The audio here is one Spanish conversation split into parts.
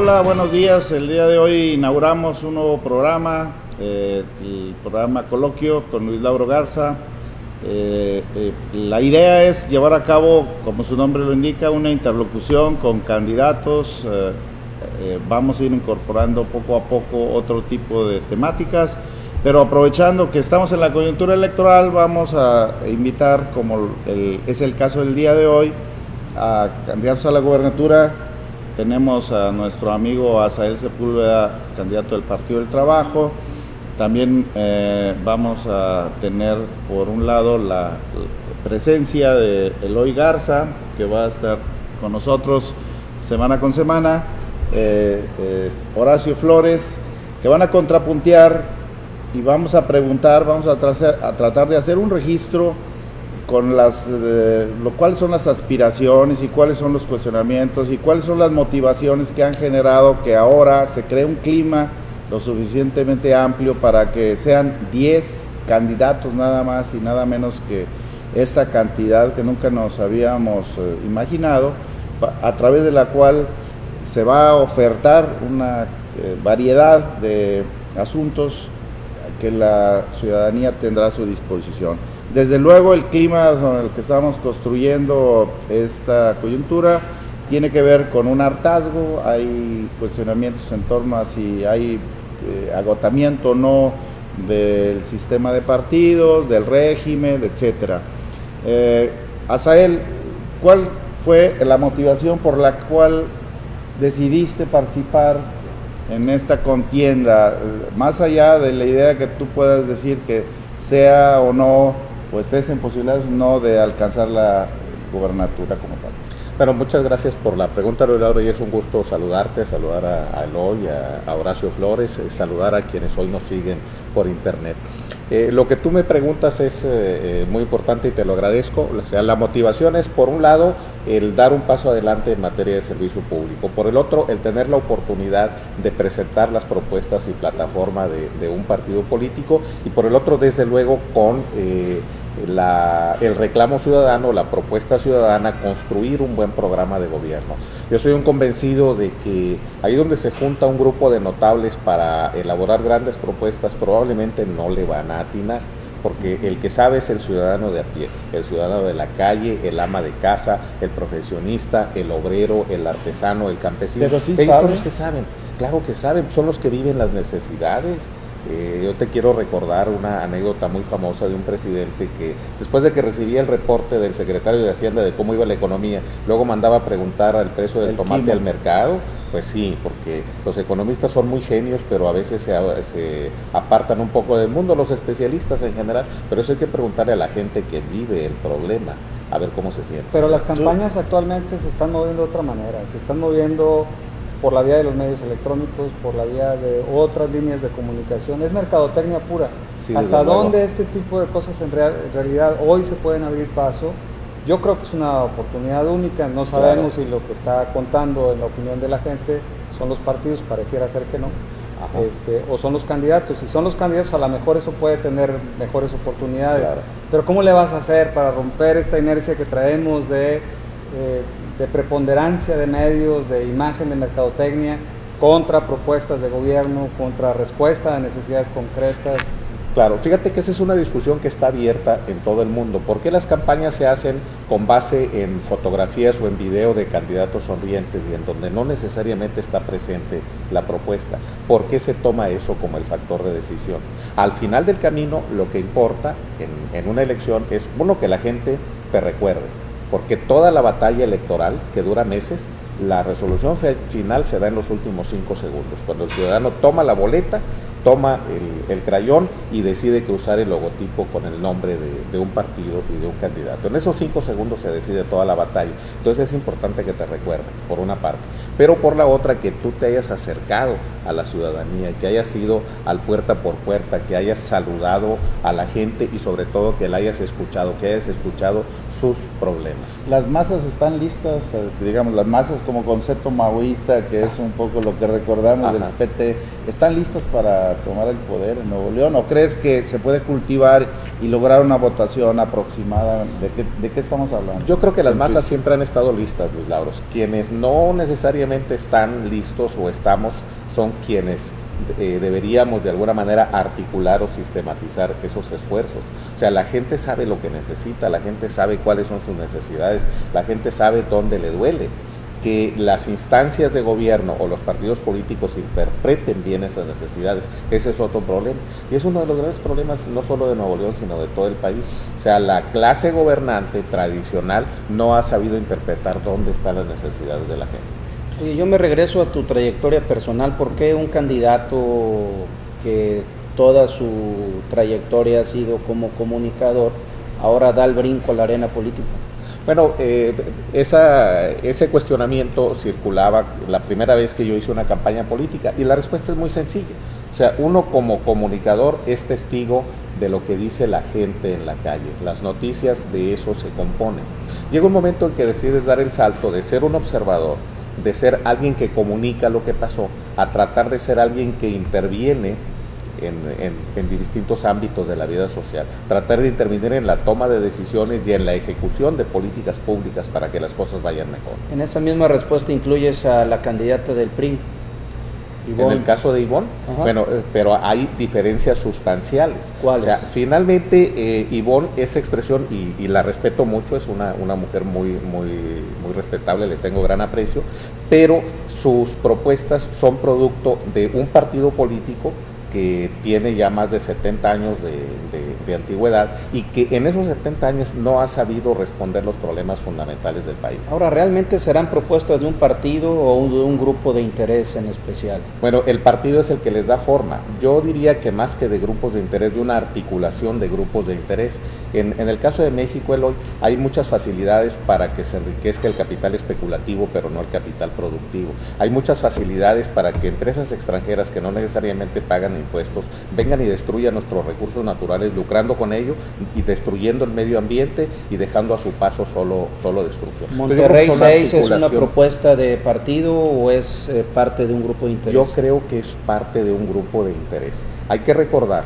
Hola, buenos días. El día de hoy inauguramos un nuevo programa, el programa Coloquio con Luis Lauro Garza. La idea es llevar a cabo, como su nombre lo indica, una interlocución con candidatos. Vamos a ir incorporando poco a poco otro tipo de temáticas, pero aprovechando que estamos en la coyuntura electoral, vamos a invitar, como es el caso del día de hoy, a candidatos a la gobernatura. Tenemos a nuestro amigo Asael Sepúlveda, candidato del Partido del Trabajo. También vamos a tener, por un lado, la presencia de Eloy Garza, que va a estar con nosotros semana con semana. Horacio Flores, que van a contrapuntear, y vamos a preguntar, vamos a tratar de hacer un registro con cuáles son las aspiraciones y cuáles son los cuestionamientos y cuáles son las motivaciones que han generado que ahora se cree un clima lo suficientemente amplio para que sean 10 candidatos nada más y nada menos que esta cantidad que nunca nos habíamos imaginado, a través de la cual se va a ofertar una variedad de asuntos que la ciudadanía tendrá a su disposición. Desde luego, el clima con el que estamos construyendo esta coyuntura tiene que ver con un hartazgo. Hay cuestionamientos en torno a si hay agotamiento o no del sistema de partidos, del régimen, etcétera. Asael, ¿cuál fue la motivación por la cual decidiste participar en esta contienda? Más allá de la idea que tú puedas decir que sea o no, o estés en posibilidades o no de alcanzar la gobernatura como tal. Bueno, muchas gracias por la pregunta, Laura, y es un gusto saludarte, saludar a Eloy, a Horacio Flores, saludar a quienes hoy nos siguen por internet. Lo que tú me preguntas es muy importante y te lo agradezco. O sea, la motivación es, por un lado, el dar un paso adelante en materia de servicio público; por el otro, el tener la oportunidad de presentar las propuestas y plataforma de un partido político; y por el otro, desde luego, con el reclamo ciudadano, la propuesta ciudadana, construir un buen programa de gobierno. Yo soy un convencido de que ahí donde se junta un grupo de notables para elaborar grandes propuestas, probablemente no le van a atinar, porque el que sabe es el ciudadano de a pie, el ciudadano de la calle, el ama de casa, el profesionista, el obrero, el artesano, el campesino. Pero sí ellos saben. son los que saben, claro que saben, son los que viven las necesidades. Yo te quiero recordar una anécdota muy famosa de un presidente que, después de que recibía el reporte del secretario de Hacienda de cómo iba la economía, luego mandaba a preguntar al precio del tomate al mercado. Pues sí, porque los economistas son muy genios, pero a veces se apartan un poco del mundo, los especialistas en general, pero eso hay que preguntarle a la gente que vive el problema, a ver cómo se siente. Pero las campañas actualmente se están moviendo de otra manera, se están moviendo por la vía de los medios electrónicos, por la vía de otras líneas de comunicación, es mercadotecnia pura. Sí, ¿Hasta dónde este tipo de cosas en realidad hoy se pueden abrir paso? Yo creo que es una oportunidad única, no sabemos si lo que está contando en la opinión de la gente son los partidos, pareciera ser que no, o son los candidatos. Si son los candidatos, a lo mejor eso puede tener mejores oportunidades, claro. Pero ¿cómo le vas a hacer para romper esta inercia que traemos de preponderancia de medios, de imagen, de mercadotecnia, contra propuestas de gobierno, contra respuesta a necesidades concretas? Claro, fíjate que esa es una discusión que está abierta en todo el mundo. ¿Por qué las campañas se hacen con base en fotografías o en video de candidatos sonrientes y en donde no necesariamente está presente la propuesta? ¿Por qué se toma eso como el factor de decisión? Al final del camino, lo que importa en una elección es, uno, que la gente te recuerde, porque toda la batalla electoral, que dura meses, la resolución final se da en los últimos 5 segundos, cuando el ciudadano toma la boleta, toma el crayón y decide que usar el logotipo con el nombre de un partido y de un candidato. En esos 5 segundos se decide toda la batalla. Entonces es importante que te recuerden, por una parte, pero por la otra, que tú te hayas acercado a la ciudadanía, que hayas ido al puerta por puerta, que hayas saludado a la gente y sobre todo que la hayas escuchado, que hayas escuchado sus problemas. Las masas están listas, digamos, las masas como concepto maoísta, que es un poco lo que recordamos del PT, ¿están listas para tomar el poder en Nuevo León? ¿O crees que se puede cultivar y lograr una votación aproximada. ¿De qué estamos hablando? Yo creo que las masas siempre han estado listas, Luis Lauros. Quienes no necesariamente están listos o estamos son quienes deberíamos de alguna manera articular o sistematizar esos esfuerzos. O sea, la gente sabe lo que necesita, la gente sabe cuáles son sus necesidades, la gente sabe dónde le duele. Que las instancias de gobierno o los partidos políticos interpreten bien esas necesidades, ese es otro problema. Y es uno de los grandes problemas no solo de Nuevo León, sino de todo el país. O sea, la clase gobernante tradicional no ha sabido interpretar dónde están las necesidades de la gente. Y yo me regreso a tu trayectoria personal. ¿Por qué un candidato que toda su trayectoria ha sido como comunicador ahora da el brinco a la arena política? Bueno, ese cuestionamiento circulaba la primera vez que yo hice una campaña política y la respuesta es muy sencilla. O sea, uno como comunicador es testigo de lo que dice la gente en la calle. Las noticias de eso se componen. Llega un momento en que decides dar el salto de ser un observador, de ser alguien que comunica lo que pasó, a tratar de ser alguien que interviene en distintos ámbitos de la vida social, tratar de intervenir en la toma de decisiones y en la ejecución de políticas públicas para que las cosas vayan mejor. En esa misma respuesta incluyes a la candidata del PRI, Ivonne. En el caso de Ivonne, bueno, pero hay diferencias sustanciales. ¿Cuáles? O sea, finalmente Ivonne, esa expresión, y la respeto mucho, es una mujer muy respetable, le tengo gran aprecio, pero sus propuestas son producto de un partido político que tiene ya más de 70 años de antigüedad y que en esos 70 años no ha sabido responder los problemas fundamentales del país. Ahora, ¿realmente serán propuestas de un partido o de un grupo de interés en especial? Bueno, el partido es el que les da forma. Yo diría que más que de grupos de interés, de una articulación de grupos de interés. En el caso de México, Eloy, hay muchas facilidades para que se enriquezca el capital especulativo, pero no el capital productivo. Hay muchas facilidades para que empresas extranjeras que no necesariamente pagan impuestos vengan y destruyan nuestros recursos naturales, lucrando con ello y destruyendo el medio ambiente y dejando a su paso solo destrucción. ¿Monterrey 6 es una propuesta de partido o es parte de un grupo de interés? Yo creo que es parte de un grupo de interés. Hay que recordar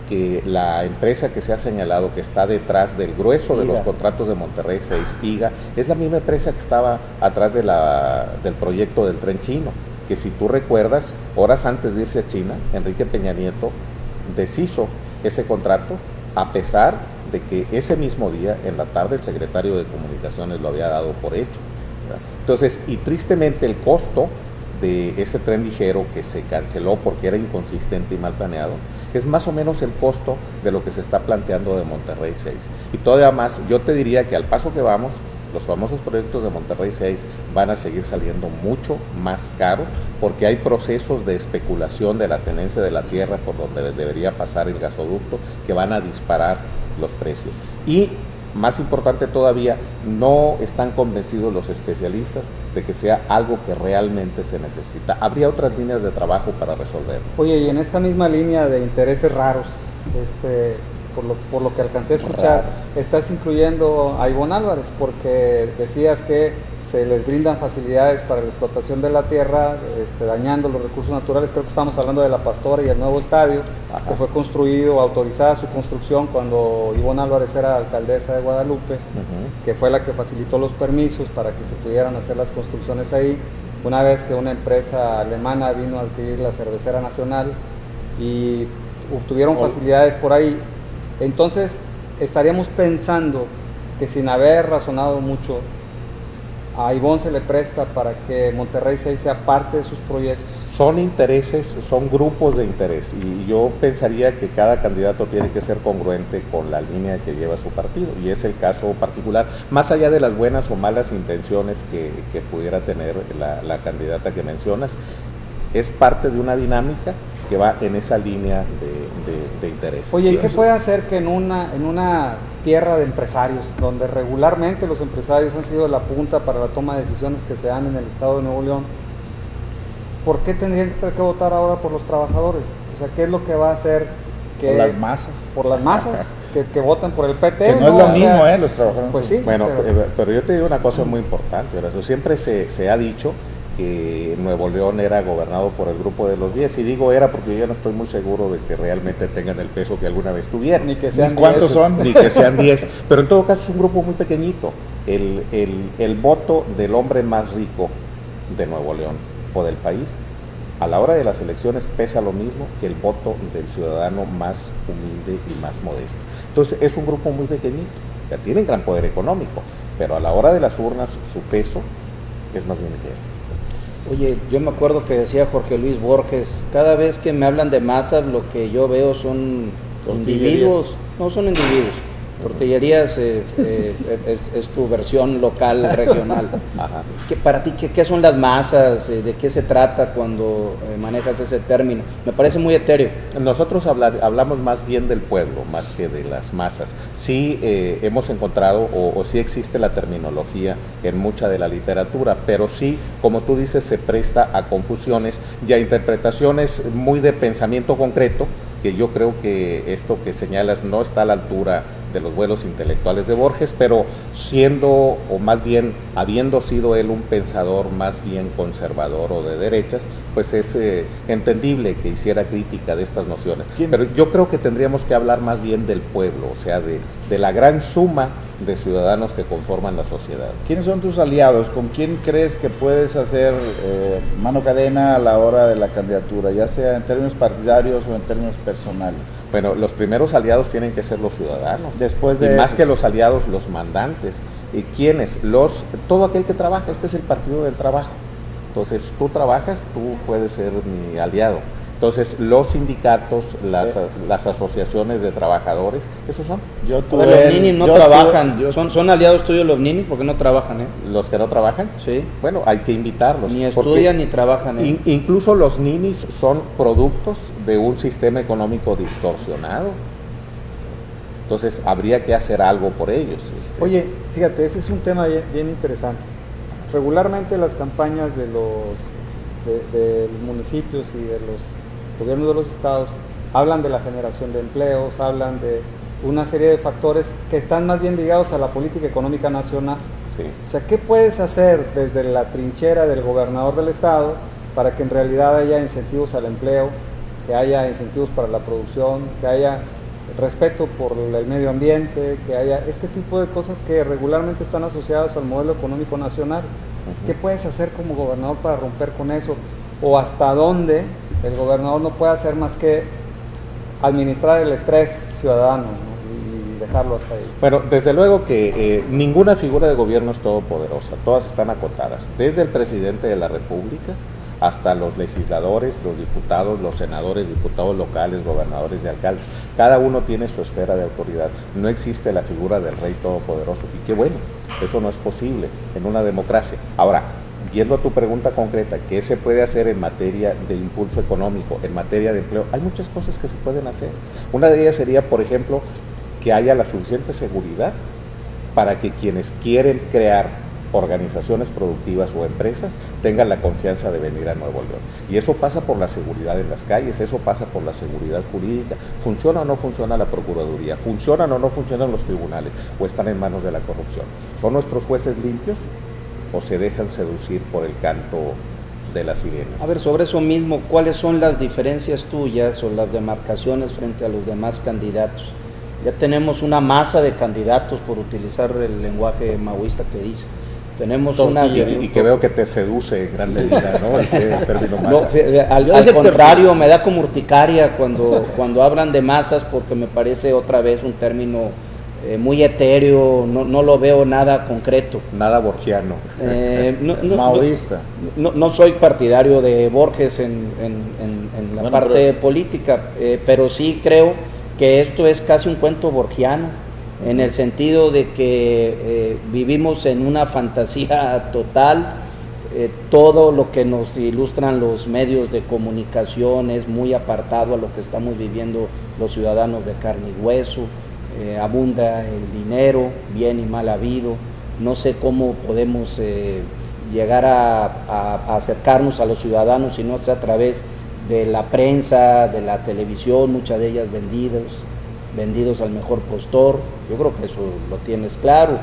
que la empresa que se ha señalado que está detrás del grueso de los contratos de Monterrey 6, IGA, es la misma empresa que estaba atrás del proyecto del Tren Chino, que si tú recuerdas, horas antes de irse a China, Enrique Peña Nieto deshizo ese contrato a pesar de que ese mismo día, en la tarde, el secretario de Comunicaciones lo había dado por hecho, ¿verdad? Entonces, y tristemente el costo de ese tren ligero que se canceló porque era inconsistente y mal planeado, es más o menos el costo de lo que se está planteando de Monterrey 6. Y todavía más, yo te diría que al paso que vamos, los famosos proyectos de Monterrey 6 van a seguir saliendo mucho más caros porque hay procesos de especulación de la tenencia de la tierra por donde debería pasar el gasoducto que van a disparar los precios. Y más importante todavía, no están convencidos los especialistas de que sea algo que realmente se necesita. Habría otras líneas de trabajo para resolverlo. Oye, y en esta misma línea de intereses raros, por lo que alcancé a escuchar, estás incluyendo a Ivonne Álvarez, porque decías que se les brindan facilidades para la explotación de la tierra, dañando los recursos naturales. Creo que estamos hablando de La Pastora y el nuevo estadio, que fue construido, autorizada su construcción cuando Ivonne Álvarez era alcaldesa de Guadalupe, que fue la que facilitó los permisos para que se pudieran hacer las construcciones ahí. Una vez que una empresa alemana vino a adquirir la Cervecera Nacional y obtuvieron facilidades por ahí, entonces estaríamos pensando que sin haber razonado mucho, a Ivonne se le presta para que Monterrey 6 sea parte de sus proyectos. Son intereses, son grupos de interés y yo pensaría que cada candidato tiene que ser congruente con la línea que lleva su partido y es el caso particular, más allá de las buenas o malas intenciones que pudiera tener la candidata que mencionas, es parte de una dinámica que va en esa línea de interés. Oye, ¿y qué puede hacer que en una tierra de empresarios, donde regularmente los empresarios han sido la punta para la toma de decisiones que se dan en el estado de Nuevo León, ¿por qué tendrían que votar ahora por los trabajadores? O sea, ¿qué es lo que va a hacer que... Por las masas. Por las masas, que votan por el PT. Que no es lo mismo, los trabajadores. Pues sí. Bueno, pero yo te digo una cosa muy importante, Horacio. Siempre se ha dicho que Nuevo León era gobernado por el grupo de los 10, y digo era porque yo no estoy muy seguro de que realmente tengan el peso que alguna vez tuvieron. Ni que sean ¿Cuántos 10, son? Ni que sean 10, pero en todo caso es un grupo muy pequeñito. El voto del hombre más rico de Nuevo León o del país, a la hora de las elecciones pesa lo mismo que el voto del ciudadano más humilde y más modesto. Entonces es un grupo muy pequeñito, ya tienen gran poder económico, pero a la hora de las urnas su peso es más bien ligero. Oye, yo me acuerdo que decía Jorge Luis Borges, cada vez que me hablan de masas, lo que yo veo son individuos, no son individuos. Tortillerías es tu versión local, regional. Ajá. Para ti, ¿qué son las masas? ¿De qué se trata cuando manejas ese término? Me parece muy etéreo. Nosotros hablamos más bien del pueblo, más que de las masas. Sí hemos encontrado, o sí existe la terminología en mucha de la literatura, pero sí, como tú dices, se presta a confusiones y a interpretaciones muy de pensamiento concreto, que yo creo que esto que señalas no está a la altura de los vuelos intelectuales de Borges, pero siendo, o más bien habiendo sido él un pensador más bien conservador o de derechas, pues es entendible que hiciera crítica de estas nociones. Pero yo creo que tendríamos que hablar más bien del pueblo, o sea, de la gran suma de ciudadanos que conforman la sociedad. ¿Quiénes son tus aliados? ¿Con quién crees que puedes hacer mano cadena a la hora de la candidatura, ya sea en términos partidarios o en términos personales? Bueno, los primeros aliados tienen que ser los ciudadanos. Después de y más que los aliados, los mandantes. ¿Y quiénes? Todo aquel que trabaja. Este es el partido del trabajo. Entonces, tú trabajas, tú puedes ser mi aliado. Entonces, los sindicatos, las asociaciones de trabajadores, esos son. Los ninis no trabajan. ¿Son aliados tuyos los ninis? Porque no trabajan, ¿eh? ¿Los que no trabajan? Sí. Bueno, hay que invitarlos. Ni estudian ni trabajan, ¿eh? Incluso los ninis son productos de un sistema económico distorsionado. Entonces, habría que hacer algo por ellos. Oye, fíjate, ese es un tema bien interesante. Regularmente las campañas de los municipios y de los gobiernos de los estados hablan de la generación de empleos, hablan de una serie de factores que están más bien ligados a la política económica nacional. Sí. O sea, ¿qué puedes hacer desde la trinchera del gobernador del estado para que en realidad haya incentivos al empleo, que haya incentivos para la producción, que haya respeto por el medio ambiente, que haya este tipo de cosas que regularmente están asociadas al modelo económico nacional? ¿Qué puedes hacer como gobernador para romper con eso? ¿O hasta dónde el gobernador no puede hacer más que administrar el estrés ciudadano, ¿no? Y dejarlo hasta ahí? Bueno, desde luego que ninguna figura de gobierno es todopoderosa, todas están acotadas, desde el presidente de la República hasta los legisladores, los diputados, los senadores, diputados locales, gobernadores y alcaldes. Cada uno tiene su esfera de autoridad. No existe la figura del rey todopoderoso. Y qué bueno, eso no es posible en una democracia. Ahora, yendo a tu pregunta concreta, ¿qué se puede hacer en materia de impulso económico, en materia de empleo? Hay muchas cosas que se pueden hacer. Una de ellas sería, por ejemplo, que haya la suficiente seguridad para que quienes quieren crear organizaciones productivas o empresas tengan la confianza de venir a Nuevo León. Y eso pasa por la seguridad en las calles, eso pasa por la seguridad jurídica. ¿Funciona o no funciona la Procuraduría? ¿Funcionan o no funcionan los tribunales? ¿O están en manos de la corrupción? ¿Son nuestros jueces limpios o se dejan seducir por el canto de las sirenas? A ver, sobre eso mismo, ¿cuáles son las diferencias tuyas o las demarcaciones frente a los demás candidatos? Ya tenemos una masa de candidatos, por utilizar el lenguaje maoísta que dice. Tenemos y que veo que te seduce en gran medida, ¿no? El término masa. No, al contrario, me da como urticaria cuando hablan de masas, porque me parece otra vez un término muy etéreo, no lo veo nada concreto. Nada borgiano. Maoísta. No soy partidario de Borges en la parte política, pero sí creo que esto es casi un cuento borgiano, en el sentido de que vivimos en una fantasía total. Todo lo que nos ilustran los medios de comunicación es muy apartado a lo que estamos viviendo los ciudadanos de carne y hueso. Abunda el dinero, bien y mal habido. No sé cómo podemos llegar a acercarnos a los ciudadanos si no sea a través de la prensa, de la televisión, muchas de ellas vendidos al mejor postor. Yo creo que eso lo tienes claro.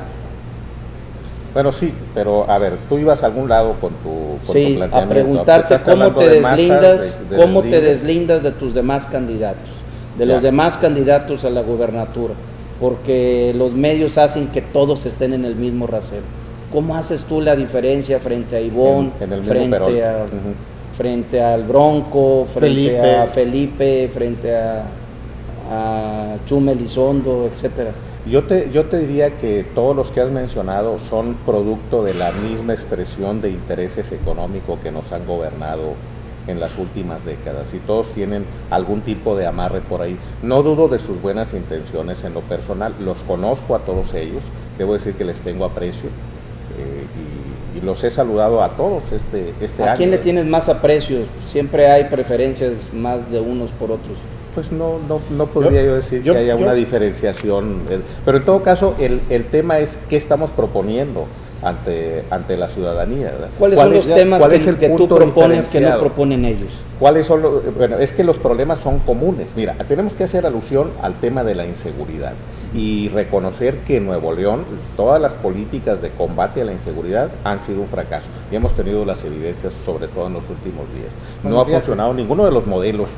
Bueno, sí, pero a ver, tú ibas a algún lado con tu Sí, planteamiento. a preguntarte Empezaste cómo hablando te de masas, deslindas, de cómo te deslindes. deslindas de tus demás candidatos, de Ya. los demás candidatos a la gubernatura, porque los medios hacen que todos estén en el mismo rasero. ¿Cómo haces tú la diferencia frente a Ivón, En el mismo Perol. Ujú. frente al Bronco, frente Felipe. a Felipe, frente a Chumel Elizondo, etcétera? Yo te diría que todos los que has mencionado son producto de la misma expresión de intereses económicos que nos han gobernado en las últimas décadas, y todos tienen algún tipo de amarre por ahí. No dudo de sus buenas intenciones en lo personal, los conozco a todos ellos, debo decir que les tengo aprecio, y los he saludado a todos este año. ¿A quién le tienes más aprecio? Siempre hay preferencias más de unos por otros. Pues no podría yo decir que haya una diferenciación, pero en todo caso el tema es qué estamos proponiendo ante la ciudadanía, ¿verdad? ¿Cuáles son los temas que tú punto propones que no diferenciado? proponen ellos? ¿Cuáles son bueno, es que los problemas son comunes. Mira, tenemos que hacer alusión al tema de la inseguridad y reconocer que en Nuevo León todas las políticas de combate a la inseguridad han sido un fracaso y hemos tenido las evidencias, sobre todo en los últimos días. No ha funcionado ninguno de los modelos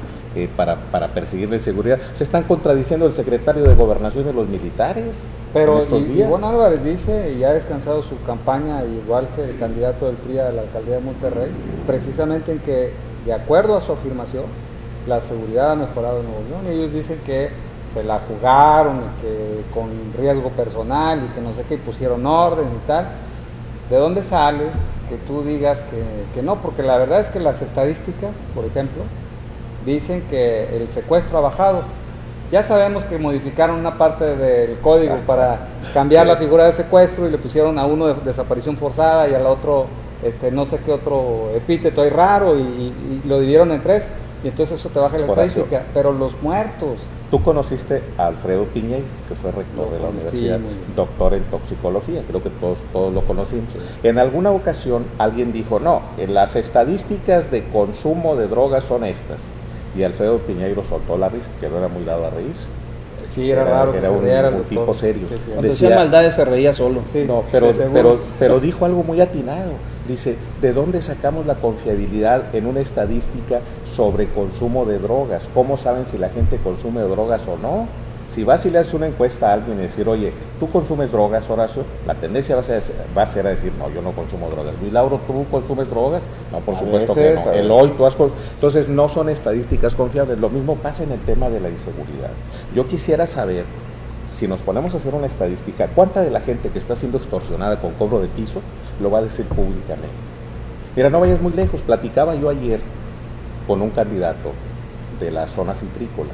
para perseguir la inseguridad. Se están contradiciendo el secretario de Gobernación y los militares. Pero en estos días. Ivonne Álvarez dice, y ha descansado su campaña, igual que el candidato del PRI a la alcaldía de Monterrey, precisamente en que, de acuerdo a su afirmación, la seguridad ha mejorado en Nuevo León. Ellos dicen que se la jugaron y que con riesgo personal y que no sé qué, pusieron orden y tal. ¿De dónde sale que tú digas que no? Porque la verdad es que las estadísticas, por ejemplo, dicen que el secuestro ha bajado. Ya sabemos que modificaron una parte del código para cambiar la figura de secuestro y le pusieron a uno de desaparición forzada y al otro no sé qué otro epíteto ahí raro y lo dividieron en 3 y entonces eso te baja la estadística. Pero los muertos. Tú conociste a Alfredo Piñey, que fue rector de la universidad, doctor en toxicología, creo que todos lo conocimos. En alguna ocasión alguien dijo, no, las estadísticas de consumo de drogas son estas. Y Alfredo Piñeiro soltó la risa, que no era muy dado a reírse. Sí, era raro. Era un tipo serio. Sí, sí. Cuando decía maldades se reía solo. Sí, no, pero dijo algo muy atinado. Dice, ¿de dónde sacamos la confiabilidad en una estadística sobre consumo de drogas? ¿Cómo saben si la gente consume drogas o no? Si vas y le haces una encuesta a alguien y decir, oye, ¿tú consumes drogas, Horacio? La tendencia va a ser a decir, no, yo no consumo drogas. Luis Lauro, ¿tú consumes drogas? No, por supuesto que no. Eloy, tú has Entonces, no son estadísticas confiables. Lo mismo pasa en el tema de la inseguridad. Yo quisiera saber, si nos ponemos a hacer una estadística, ¿cuánta de la gente que está siendo extorsionada con cobro de piso lo va a decir públicamente? Mira, no vayas muy lejos. Platicaba yo ayer con un candidato de la zona citrícola.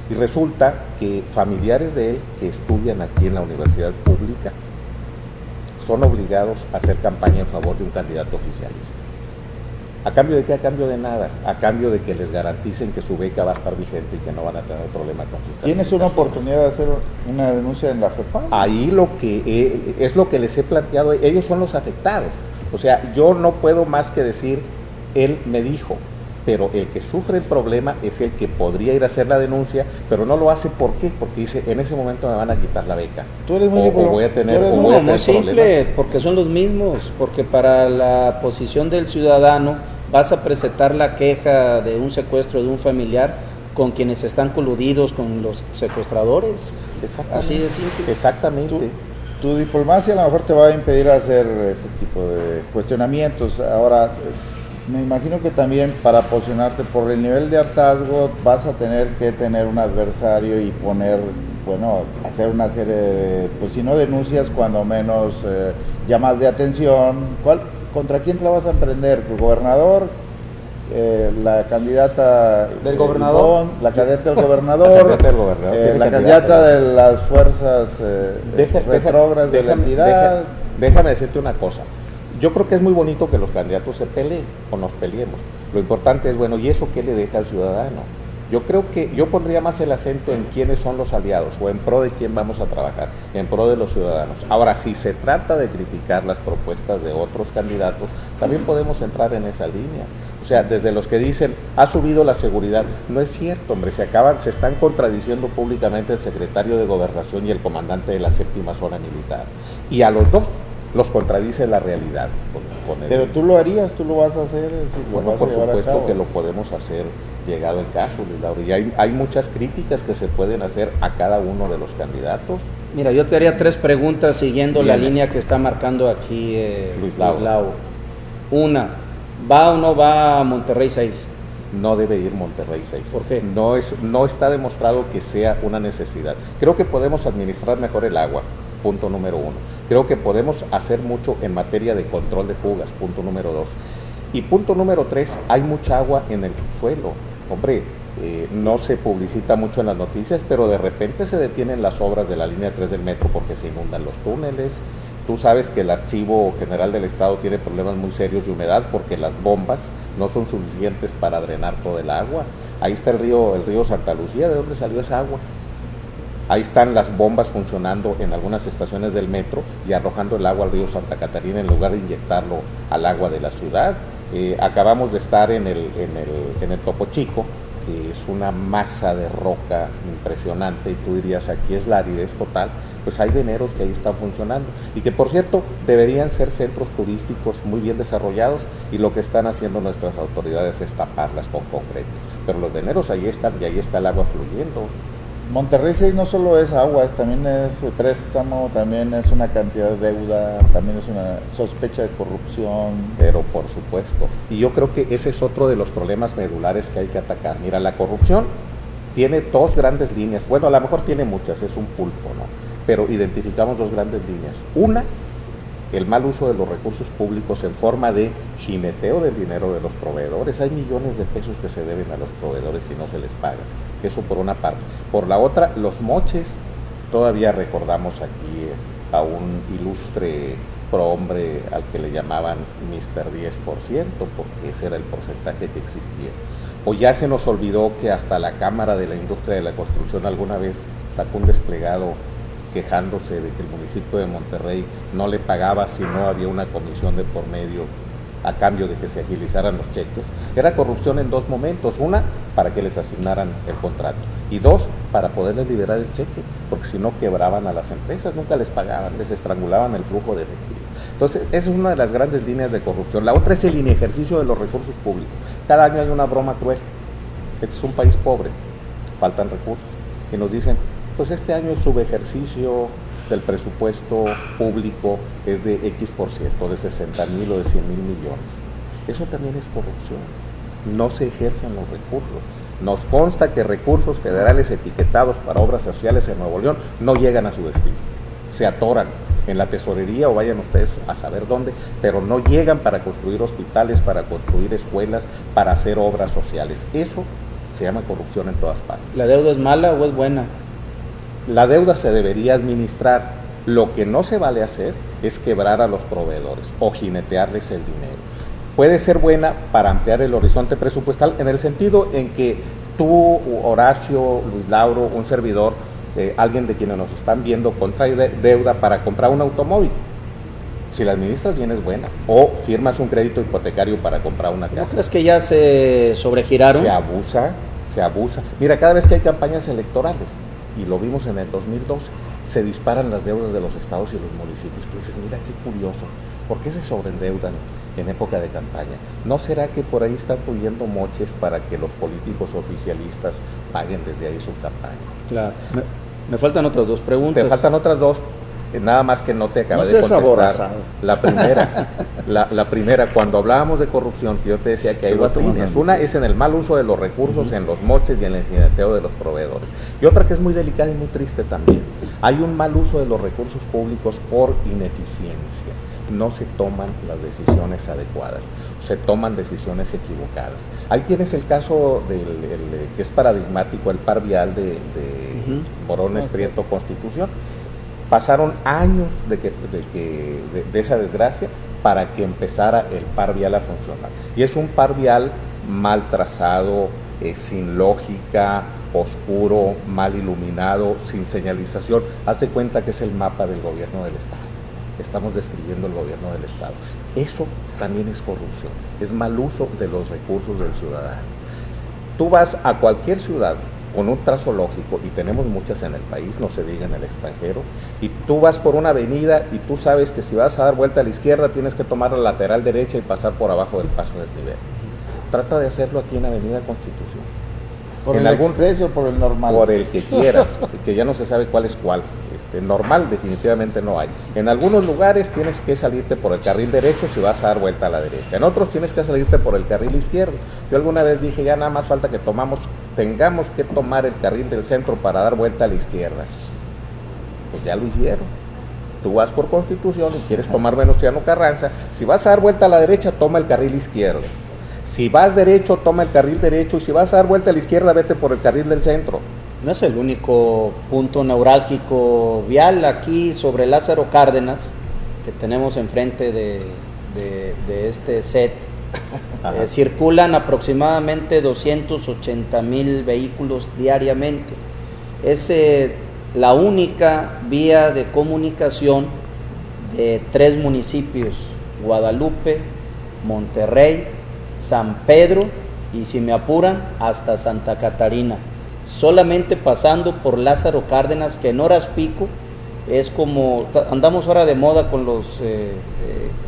Y resulta que familiares de él que estudian aquí en la universidad pública son obligados a hacer campaña en favor de un candidato oficialista. ¿A cambio de qué? A cambio de nada. A cambio de que les garanticen que su beca va a estar vigente y que no van a tener problema con sus ¿Tienes una oportunidad de hacer una denuncia en la FEPAM? Ahí lo que es lo que les he planteado, ellos son los afectados. O sea, yo no puedo más que decir, él me dijo. Pero el que sufre el problema es el que podría ir a hacer la denuncia, pero no lo hace. ¿Por qué? Porque dice, en ese momento me van a quitar la beca. Tú eres muy voy a tener muy simple, porque son los mismos, porque para la posición del ciudadano vas a presentar la queja de un secuestro de un familiar con quienes están coludidos con los secuestradores. Así de simple. Exactamente. Tu diplomacia a lo mejor te va a impedir hacer ese tipo de cuestionamientos. Ahora, me imagino que también para posicionarte por el nivel de hartazgo vas a tener que tener un adversario y poner, hacer una serie de, pues si no denuncias, cuando menos llamas de atención. ¿Contra quién te la vas a emprender? ¿El gobernador? La candidata del gobernador, la candidata del gobernador, la candidata de las fuerzas retrógradas de la entidad. Déjame decirte una cosa. Yo creo que es muy bonito que los candidatos se peleen o nos peleemos. Lo importante es, ¿y eso qué le deja al ciudadano? Yo creo que yo pondría más el acento en quiénes son los aliados o en pro de quién vamos a trabajar, en pro de los ciudadanos. Ahora, si se trata de criticar las propuestas de otros candidatos, también podemos entrar en esa línea. O sea, desde los que dicen, ha subido la seguridad. No es cierto, hombre, se están contradiciendo públicamente el secretario de Gobernación y el comandante de la 7ª Zona Militar. Y a los dos los contradice la realidad. Pero tú lo harías, tú lo vas a hacer. Si bueno, por supuesto que lo podemos hacer llegado el caso, Luis Lauro. Y hay muchas críticas que se pueden hacer a cada uno de los candidatos. Mira, yo te haría 3 preguntas siguiendo la línea que está marcando aquí Luis Lauro. Una, ¿va o no va a Monterrey 6? No debe ir Monterrey 6. ¿Por qué? No está demostrado que sea una necesidad. Creo que podemos administrar mejor el agua, punto número 1. Creo que podemos hacer mucho en materia de control de fugas, punto número 2. Y punto número 3, hay mucha agua en el subsuelo. Hombre, no se publicita mucho en las noticias, pero de repente se detienen las obras de la línea 3 del metro porque se inundan los túneles. Tú sabes que el Archivo General del Estado tiene problemas muy serios de humedad porque las bombas no son suficientes para drenar todo el agua. Ahí está el río Santa Lucía. ¿De dónde salió esa agua? Ahí están las bombas funcionando en algunas estaciones del metro y arrojando el agua al río Santa Catarina en lugar de inyectarlo al agua de la ciudad. Acabamos de estar en el Topo Chico, que es una masa de roca impresionante, y tú dirías, aquí es la aridez total. Pues hay veneros que ahí están funcionando y que, por cierto, deberían ser centros turísticos muy bien desarrollados, y lo que están haciendo nuestras autoridades es taparlas con concreto. Pero los veneros ahí están y ahí está el agua fluyendo. Monterrey 6 no solo es agua, también es préstamo, también es una cantidad de deuda, también es una sospecha de corrupción. Pero por supuesto, y yo creo que ese es otro de los problemas medulares que hay que atacar. Mira, la corrupción tiene 2 grandes líneas, bueno, a lo mejor tiene muchas, es un pulpo, ¿no? Pero identificamos 2 grandes líneas. Una, el mal uso de los recursos públicos en forma de jineteo del dinero de los proveedores. Hay millones de pesos que se deben a los proveedores y no se les paga. Eso por una parte. Por la otra, los moches. Todavía recordamos aquí a un ilustre prohombre al que le llamaban Mr. 10%, porque ese era el porcentaje que existía. O ya se nos olvidó que hasta la Cámara de la Industria de la Construcción alguna vez sacó un desplegado quejándose de que el municipio de Monterrey no le pagaba si no había una comisión de por medio a cambio de que se agilizaran los cheques. Era corrupción en 2 momentos: una, para que les asignaran el contrato, y 2, para poderles liberar el cheque, porque si no quebraban a las empresas, nunca les pagaban, les estrangulaban el flujo de efectivo. Entonces, esa es una de las grandes líneas de corrupción. La otra es el inejercicio de los recursos públicos. Cada año hay una broma cruel. Este es un país pobre, faltan recursos, y nos dicen, pues este año el subejercicio del presupuesto público es de X%, de 60,000 o de 100,000 millones. Eso también es corrupción. No se ejercen los recursos. Nos consta que recursos federales etiquetados para obras sociales en Nuevo León no llegan a su destino. Se atoran en la tesorería o vayan ustedes a saber dónde, pero no llegan para construir hospitales, para construir escuelas, para hacer obras sociales. Eso se llama corrupción en todas partes. ¿La deuda es mala o es buena? La deuda se debería administrar. Lo que no se vale hacer es quebrar a los proveedores o jinetearles el dinero. Puede ser buena para ampliar el horizonte presupuestal en el sentido en que tú, Horacio, Luis Lauro, un servidor, alguien de quienes nos están viendo, contrae deuda para comprar un automóvil. Si la administras bien es buena. O firmas un crédito hipotecario para comprar una casa. ¿No crees que ya se sobregiraron? Se abusa. Mira, cada vez que hay campañas electorales, y lo vimos en el 2012, se disparan las deudas de los estados y los municipios. Tú dices, mira qué curioso, ¿por qué se sobreendeudan en época de campaña? ¿No será que por ahí están fluyendo moches para que los políticos oficialistas paguen desde ahí su campaña? Claro. Me faltan otras 2 preguntas. Te faltan otras 2, nada más que no te acabé de contestar. Aborazado. La primera, cuando hablábamos de corrupción, que yo te decía que hay 2 líneas. Una es en el mal uso de los recursos, en los moches y en el jineteo de los proveedores. Y otra que es muy delicada y muy triste también. Hay un mal uso de los recursos públicos por ineficiencia. No se toman las decisiones adecuadas, se toman decisiones equivocadas. Ahí tienes el caso que es paradigmático, el par vial de Morones Prieto Constitución. Pasaron años de esa desgracia para que empezara el par vial a funcionar. Y es un par vial mal trazado, sin lógica, oscuro, mal iluminado, sin señalización. Haz de cuenta que es el mapa del gobierno del Estado. Estamos describiendo el gobierno del Estado. Eso también es corrupción, es mal uso de los recursos del ciudadano. Tú vas a cualquier ciudad con un trazo lógico, y tenemos muchas en el país, no se diga en el extranjero, y tú vas por una avenida y tú sabes que si vas a dar vuelta a la izquierda tienes que tomar la lateral derecha y pasar por abajo del paso desnivel. Trata de hacerlo aquí en Avenida Constitución. ¿Por el expreso o por el normal? Por el que quieras, que ya no se sabe cuál es cuál. Normal definitivamente no hay. En algunos lugares tienes que salirte por el carril derecho si vas a dar vuelta a la derecha. En otros tienes que salirte por el carril izquierdo. Yo alguna vez dije, ya nada más falta que tengamos que tomar el carril del centro para dar vuelta a la izquierda. Pues ya lo hicieron. Tú vas por Constitución y quieres tomar Venustiano Carranza. Si vas a dar vuelta a la derecha, toma el carril izquierdo. Si vas derecho, toma el carril derecho, y si vas a dar vuelta a la izquierda, vete por el carril del centro. No es el único punto neurálgico vial aquí sobre Lázaro Cárdenas, que tenemos enfrente de este set. Circulan aproximadamente 280,000 vehículos diariamente. Es la única vía de comunicación de 3 municipios: Guadalupe, Monterrey, San Pedro y, si me apuran, hasta Santa Catarina. Solamente pasando por Lázaro Cárdenas, que en horas pico es como, andamos ahora de moda con los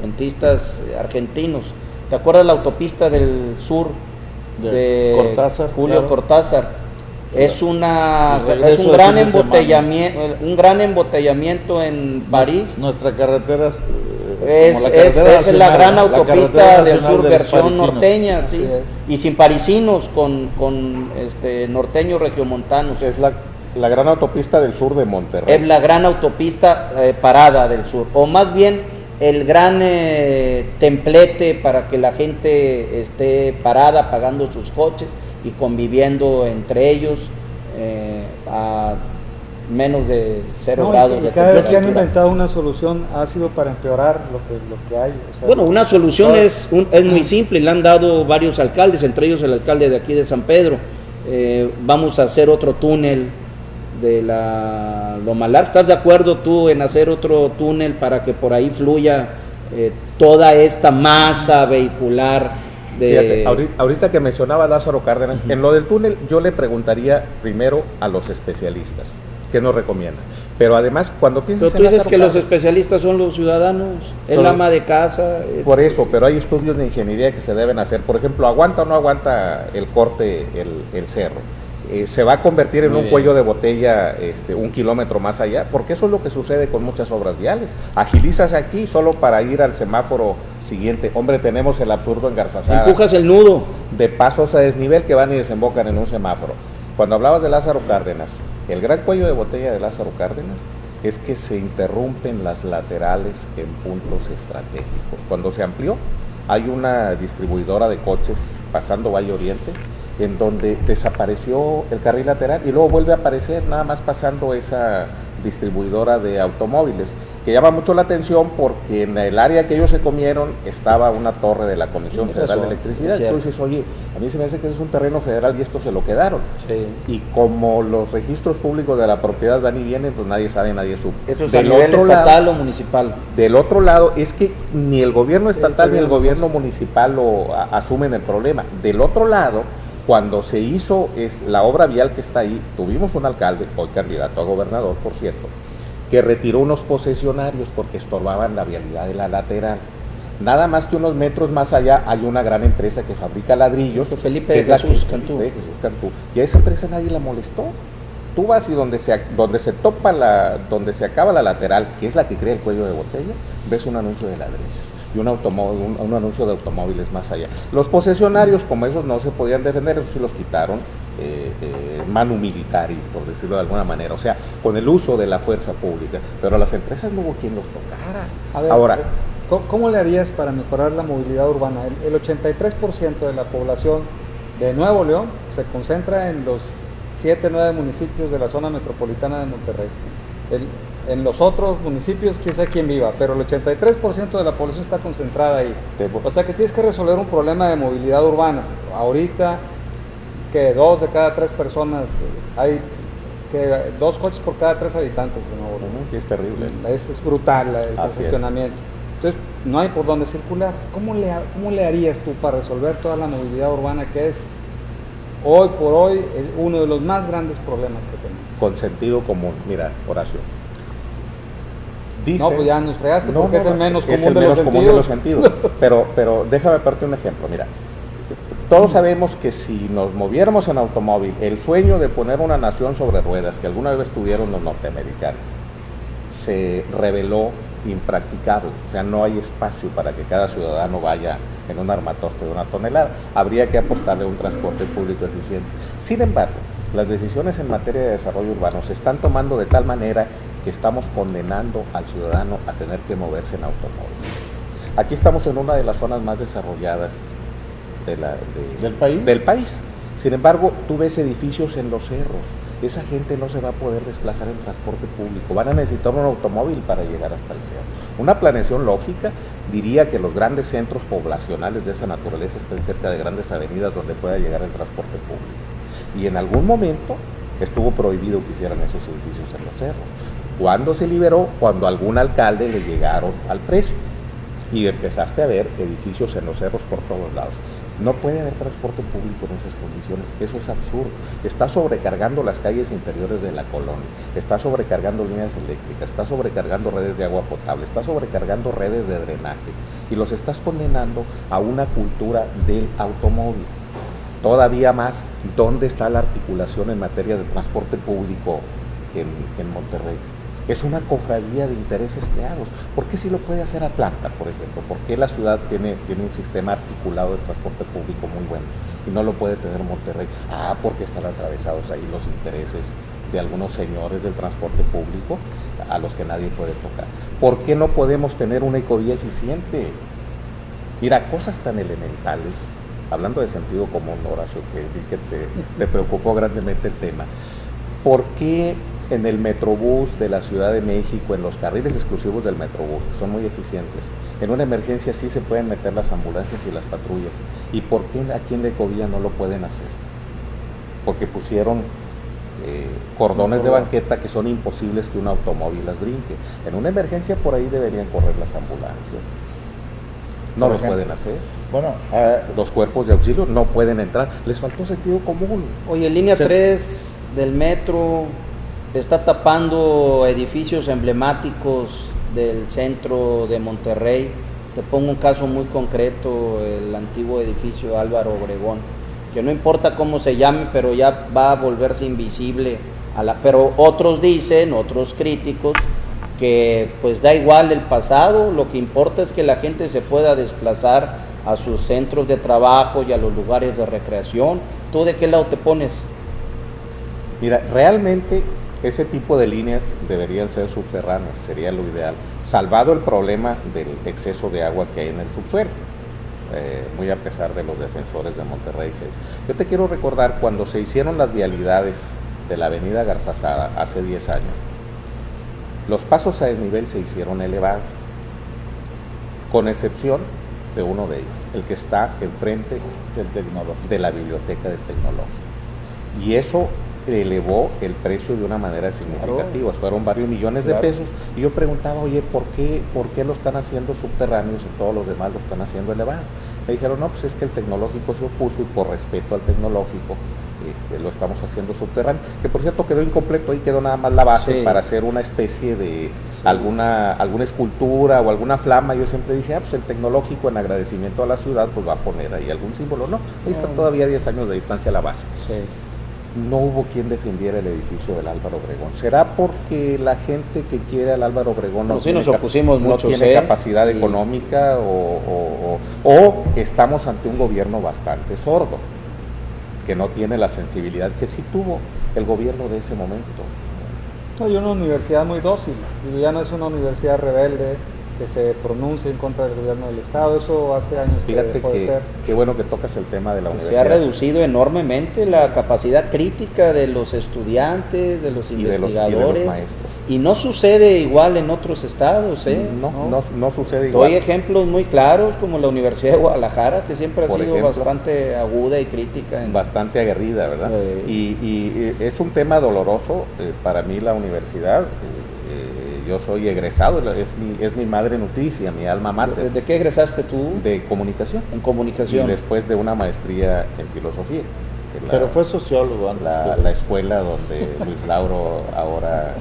dentistas argentinos. ¿Te acuerdas la autopista del sur de Cortázar, Julio claro. Cortázar? Es un gran embotellamiento en París. Nuestra carretera Es la gran autopista del sur, versión norteña, sí, y sin parisinos, con norteños regiomontanos. Es la gran autopista del sur de Monterrey. Es la gran autopista parada del sur, o más bien el gran templete para que la gente esté parada pagando sus coches y conviviendo entre ellos a menos de 0 grados de temperatura. Cada vez que han inventado una solución ha sido para empeorar lo que hay. O sea, bueno, una solución es muy simple, le han dado varios alcaldes, entre ellos el alcalde de aquí de San Pedro. Vamos a hacer otro túnel de la Loma Larga. ¿Estás de acuerdo tú en hacer otro túnel para que por ahí fluya toda esta masa vehicular? Fíjate, ahorita que mencionaba Lázaro Cárdenas, en lo del túnel yo le preguntaría primero a los especialistas qué nos recomiendan. Pero además, cuando piensas pero tú dices que los especialistas son los ciudadanos, el ama de casa. Por eso, pero hay estudios de ingeniería que se deben hacer. Por ejemplo, ¿aguanta o no aguanta el corte el cerro? ¿Se va a convertir en un cuello de botella 1 kilómetro más allá? Porque eso es lo que sucede con muchas obras viales. Agilizas aquí solo para ir al semáforo siguiente. Hombre, tenemos el absurdo en Garzazada. Empujas el nudo. De pasos a desnivel que van y desembocan en un semáforo. Cuando hablabas de Lázaro Cárdenas, el gran cuello de botella de Lázaro Cárdenas es que se interrumpen las laterales en puntos estratégicos. Cuando se amplió, hay una distribuidora de coches pasando Valle Oriente, en donde desapareció el carril lateral y luego vuelve a aparecer nada más pasando esa distribuidora de automóviles, que llama mucho la atención porque en el área que ellos se comieron estaba una torre de la Comisión Federal de Electricidad. Y tú dices, oye, a mí se me hace que ese es un terreno federal y esto se lo quedaron. Sí. Y como los registros públicos de la propiedad van y vienen, pues nadie sabe, nadie supo. ¿Eso es a nivel estatal o municipal? Del otro lado, es que ni el gobierno estatal ni el gobierno municipal asumen el problema. Del otro lado, cuando se hizo la obra vial que está ahí, tuvimos un alcalde, hoy candidato a gobernador, por cierto, que retiró unos posesionarios porque estorbaban la vialidad de la lateral. Nada más que unos metros más allá hay una gran empresa que fabrica ladrillos, Felipe de Jesús Cantú. Y a esa empresa nadie la molestó. Tú vas y donde se acaba la lateral, que es la que crea el cuello de botella, ves un anuncio de ladrillos y un anuncio de automóviles más allá. Los posesionarios, como esos no se podían defender, esos sí los quitaron manu militari, por decirlo de alguna manera, o sea, con el uso de la fuerza pública, pero a las empresas no hubo quien los tocara. A ver, ahora, ¿cómo le harías para mejorar la movilidad urbana? El 83% de la población de Nuevo León se concentra en los 7, 9 municipios de la zona metropolitana de Monterrey. En los otros municipios, quién sabe quién viva, pero el 83% de la población está concentrada ahí. O sea que tienes que resolver un problema de movilidad urbana. Ahorita, que 2 de cada 3 personas, hay que 2 coches por cada 3 habitantes en Nuevo León. Sí, es terrible. Es brutal el congestionamiento. Entonces, no hay por dónde circular. ¿Cómo le harías tú para resolver toda la movilidad urbana que es hoy por hoy uno de los más grandes problemas que tenemos. Con sentido común, mira, Horacio. No, pues ya nos fregaste porque es el menos común, es el menos común de los sentidos. Pero déjame darte un ejemplo, mira. Todos sabemos que si nos moviéramos en automóvil, el sueño de poner una nación sobre ruedas, que alguna vez tuvieron los norteamericanos, se reveló impracticable. O sea, no hay espacio para que cada ciudadano vaya en un armatoste de 1 tonelada. Habría que apostarle a un transporte público eficiente. Sin embargo, las decisiones en materia de desarrollo urbano se están tomando de tal manera que estamos condenando al ciudadano a tener que moverse en automóvil. Aquí estamos en una de las zonas más desarrolladas ¿Del país? Sin embargo, tú ves edificios en los cerros. Esa gente no se va a poder desplazar en transporte público. Van a necesitar un automóvil para llegar hasta el cerro. Una planeación lógica diría que los grandes centros poblacionales de esa naturaleza estén cerca de grandes avenidas donde pueda llegar el transporte público. Y en algún momento estuvo prohibido que hicieran esos edificios en los cerros. ¿Cuándo se liberó? Cuando a algún alcalde le llegaron al precio. Y empezaste a ver edificios en los cerros por todos lados. No puede haber transporte público en esas condiciones, eso es absurdo. Está sobrecargando las calles interiores de la colonia, está sobrecargando líneas eléctricas, está sobrecargando redes de agua potable, está sobrecargando redes de drenaje y los estás condenando a una cultura del automóvil. Todavía más, ¿dónde está la articulación en materia de transporte público en Monterrey? Es una cofradía de intereses creados. ¿Por qué sí lo puede hacer Atlanta, por ejemplo? ¿Por qué la ciudad tiene un sistema articulado de transporte público muy bueno y no lo puede tener Monterrey? Porque están atravesados ahí los intereses de algunos señores del transporte público a los que nadie puede tocar. ¿Por qué no podemos tener una ecovía eficiente? Mira, cosas tan elementales, hablando de sentido común, Horacio, que te preocupó grandemente el tema. ¿Por qué en el Metrobús de la Ciudad de México, en los carriles exclusivos del Metrobús, que son muy eficientes, en una emergencia sí se pueden meter las ambulancias y las patrullas? ¿Y por qué aquí en la ecovía no lo pueden hacer? Porque pusieron cordones de banqueta que son imposibles que un automóvil las brinque. En una emergencia por ahí deberían correr las ambulancias. No lo pueden hacer. Bueno, los cuerpos de auxilio no pueden entrar. Les faltó sentido común. Oye, línea 3 del metro está tapando edificios emblemáticos del centro de Monterrey. Te pongo un caso muy concreto, el antiguo edificio Álvaro Obregón, que no importa cómo se llame, pero ya va a volverse invisible. Pero otros dicen, otros críticos, que pues da igual el pasado, lo que importa es que la gente se pueda desplazar a sus centros de trabajo y a los lugares de recreación. ¿Tú de qué lado te pones? Mira, realmente ese tipo de líneas deberían ser subterráneas, sería lo ideal, salvado el problema del exceso de agua que hay en el subsuelo, muy a pesar de los defensores de Monterrey 6. Yo te quiero recordar cuando se hicieron las vialidades de la avenida Garzazada hace 10 años, los pasos a desnivel se hicieron elevados, con excepción de uno de ellos, el que está enfrente de la biblioteca del Tecnológico. Y eso elevó el precio de una manera significativa, fueron varios millones de pesos, y yo preguntaba, oye, ¿por qué lo están haciendo subterráneos y todos los demás lo están haciendo elevado? Me dijeron, no, pues es que el Tecnológico se opuso y por respeto al Tecnológico lo estamos haciendo subterráneo, que por cierto quedó incompleto, ahí quedó nada más la base para hacer una especie de alguna escultura o alguna flama. Yo siempre dije, pues el Tecnológico en agradecimiento a la ciudad pues va a poner ahí algún símbolo. No, ahí está todavía a 10 años de distancia la base. No hubo quien defendiera el edificio del Álvaro Obregón. ¿Será porque la gente que quiere al Álvaro Obregón no tiene capacidad económica o estamos ante un gobierno bastante sordo, que no tiene la sensibilidad que sí tuvo el gobierno de ese momento? Hay una universidad muy dócil, y ya no es una universidad rebelde que se pronuncie en contra del gobierno del Estado. Eso hace años que dejó de ser. Qué bueno que tocas el tema de la universidad. Se ha reducido enormemente la capacidad crítica de los estudiantes, de los investigadores, de los maestros. Y no sucede igual en otros estados, No sucede igual. Doy ejemplos muy claros como la Universidad de Guadalajara, que siempre ha sido bastante aguda y crítica. Bastante aguerrida, ¿verdad? Y es un tema doloroso para mí la universidad. Yo soy egresado, es mi madre nutricia, mi alma mater. ¿De qué egresaste tú? De comunicación. En comunicación. Y después de una maestría en filosofía. Pero fue sociólogo antes. La escuela donde Luis Lauro ahora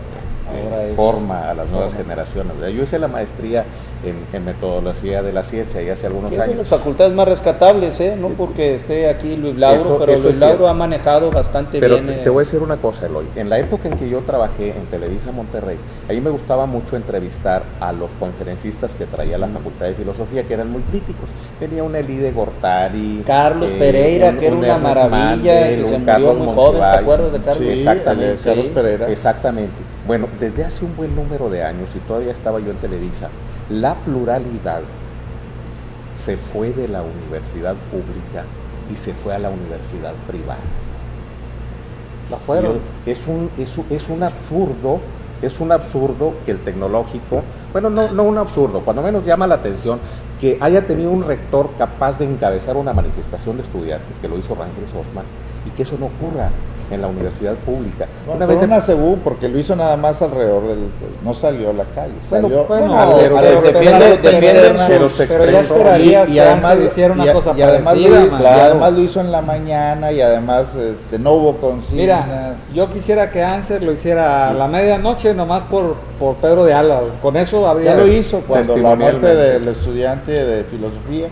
forma a las nuevas generaciones. Yo hice la maestría en metodología de la ciencia y hace algunos años. Es de las facultades más rescatables, no porque esté aquí Luis Lauro, pero Luis Lauro ha manejado bastante bien. Pero te voy a decir una cosa, Eloy. En la época en que yo trabajé en Televisa Monterrey, ahí me gustaba mucho entrevistar a los conferencistas que traía la Facultad de Filosofía, que eran muy críticos. Venía un Elide Gortari, Carlos Pereira, que era una maravilla, que se murió muy joven, ¿te acuerdas de Carlos? Sí, exactamente. Carlos Pereira. Exactamente. Bueno, desde hace un buen número de años, y todavía estaba yo en Televisa, la pluralidad se fue de la universidad pública y se fue a la universidad privada. La fueron. Es un absurdo que el tecnológico, bueno, no un absurdo, cuando menos llama la atención que haya tenido un rector capaz de encabezar una manifestación de estudiantes, que lo hizo Rangel Sosman, y que eso no ocurra en la universidad pública. Una según, porque lo hizo nada más alrededor no salió a la calle, salió pero ya esperarías que Ángel hiciera una cosa parecida. Y además lo hizo en la mañana y además no hubo consignas. Mira, yo quisiera que Ángel lo hiciera a la medianoche nomás por Pedro de Alba, con eso habría... Ya lo hizo cuando la muerte del estudiante de filosofía.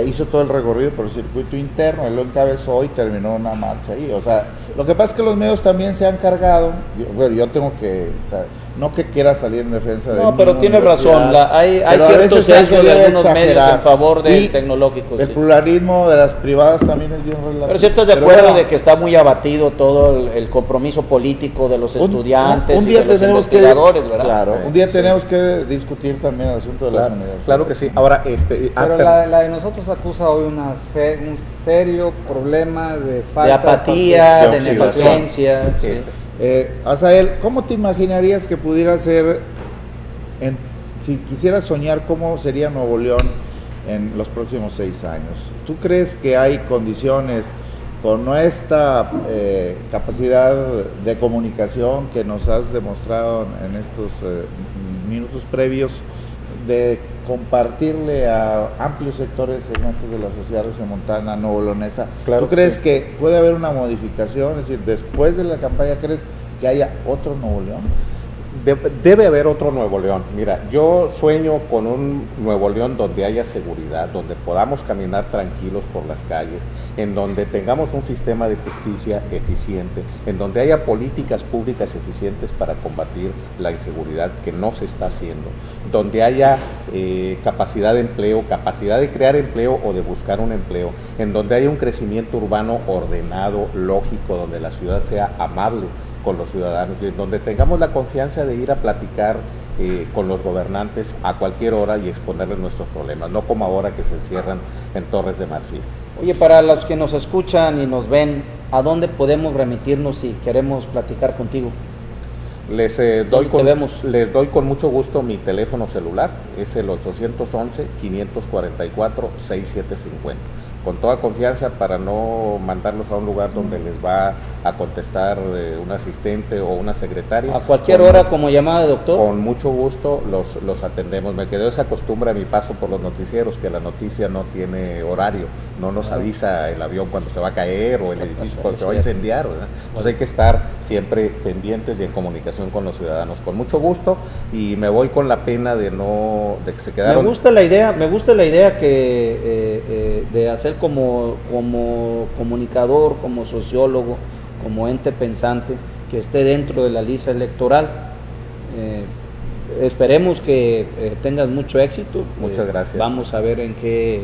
Hizo todo el recorrido por el circuito interno, él lo encabezó y terminó una marcha ahí. O sea, lo que pasa es que los medios también se han cargado. Yo tengo que, no que quiera salir en defensa de... No, pero tiene razón, hay ciertos sesgos de algunos medios en favor del tecnológico. El pluralismo de las privadas también es bien relativo. Pero si estás de acuerdo de que está muy abatido todo el compromiso político de los estudiantes un día y de los investigadores, ¿verdad? Claro, un día tenemos que discutir también el asunto de las universidades. Claro que sí. Ahora, pero la de nosotros acusa hoy un serio problema de falta de apatía, de negligencia. Asael, ¿cómo te imaginarías que pudiera ser, si quisieras soñar, cómo sería Nuevo León en los próximos 6 años? ¿Tú crees que hay condiciones con nuestra capacidad de comunicación que nos has demostrado en estos minutos previos de compartirle a amplios segmentos de la sociedad regiomontana, nuevo-leonesa? Claro. ¿Tú crees que puede haber una modificación? Es decir, después de la campaña, ¿crees que haya otro Nuevo León? Debe haber otro Nuevo León. Mira, yo sueño con un Nuevo León donde haya seguridad, donde podamos caminar tranquilos por las calles, en donde tengamos un sistema de justicia eficiente, en donde haya políticas públicas eficientes para combatir la inseguridad que no se está haciendo, donde haya capacidad de empleo, capacidad de crear empleo o de buscar un empleo, en donde haya un crecimiento urbano ordenado, lógico, donde la ciudad sea amable con los ciudadanos, donde tengamos la confianza de ir a platicar con los gobernantes a cualquier hora y exponerles nuestros problemas, no como ahora que se encierran en Torres de Marfil. Oye, para los que nos escuchan y nos ven, ¿a dónde podemos remitirnos si queremos platicar contigo? Les doy con mucho gusto mi teléfono celular, es el 811-544-6750. Con toda confianza, para no mandarlos a un lugar donde les va a contestar un asistente o una secretaria. A cualquier hora como llamada de doctor. Con mucho gusto los atendemos. Me quedó esa costumbre a mi paso por los noticieros, que la noticia no tiene horario, no nos avisa el avión cuando se va a caer o el edificio cuando se va a incendiar, ¿verdad? Entonces hay que estar siempre pendientes y en comunicación con los ciudadanos. Con mucho gusto, y me voy con la pena de que se quedaron. Me gusta la idea que de hacer como comunicador, como sociólogo, como ente pensante, que esté dentro de la lista electoral. Esperemos que tengas mucho éxito. Muchas gracias. Vamos a ver en qué,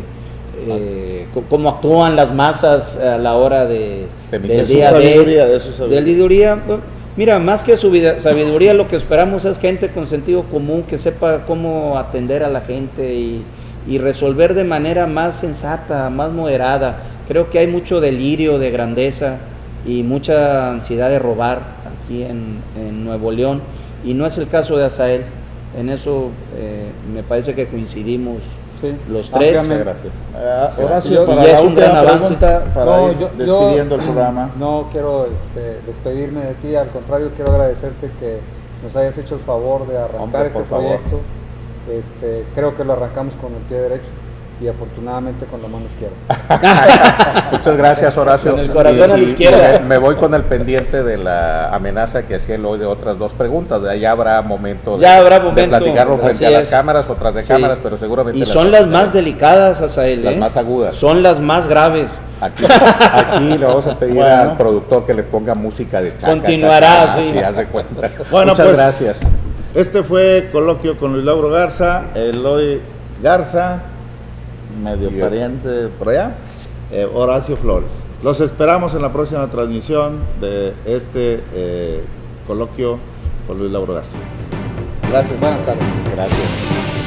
cómo actúan las masas a la hora del día de su sabiduría. Mira, más que su sabiduría, lo que esperamos es gente con sentido común, que sepa cómo atender a la gente y resolver de manera más sensata, más moderada. Creo que hay mucho delirio de grandeza y mucha ansiedad de robar aquí en Nuevo León, y no es el caso de Asael. En eso me parece que coincidimos los tres. Gracias. Horacio, y es un gran avance para ir despidiendo el programa. No quiero despedirme de ti, al contrario, quiero agradecerte que nos hayas hecho el favor de arrancar este proyecto. Creo que lo arrancamos con el pie derecho. y afortunadamente con la mano izquierda. Muchas gracias, Horacio. Con el corazón a la izquierda. Me voy con el pendiente de la amenaza que hacía Eloy de otras dos preguntas. Ya habrá momento de platicarlo frente a las cámaras o tras de cámaras, pero seguramente... Y son las más delicadas, Asael, las más agudas. Son las más graves. Aquí le vamos a pedir al productor que le ponga música de chaca. Continuará, chaca, sí. Si haz de cuenta. Bueno, muchas pues, gracias. Este fue Coloquio con Luis Lauro Garza, Eloy Garza, medio pariente por allá, Horacio Flores. Los esperamos en la próxima transmisión de este Coloquio con Luis Lauro Garza. Gracias. Buenas tardes. Gracias.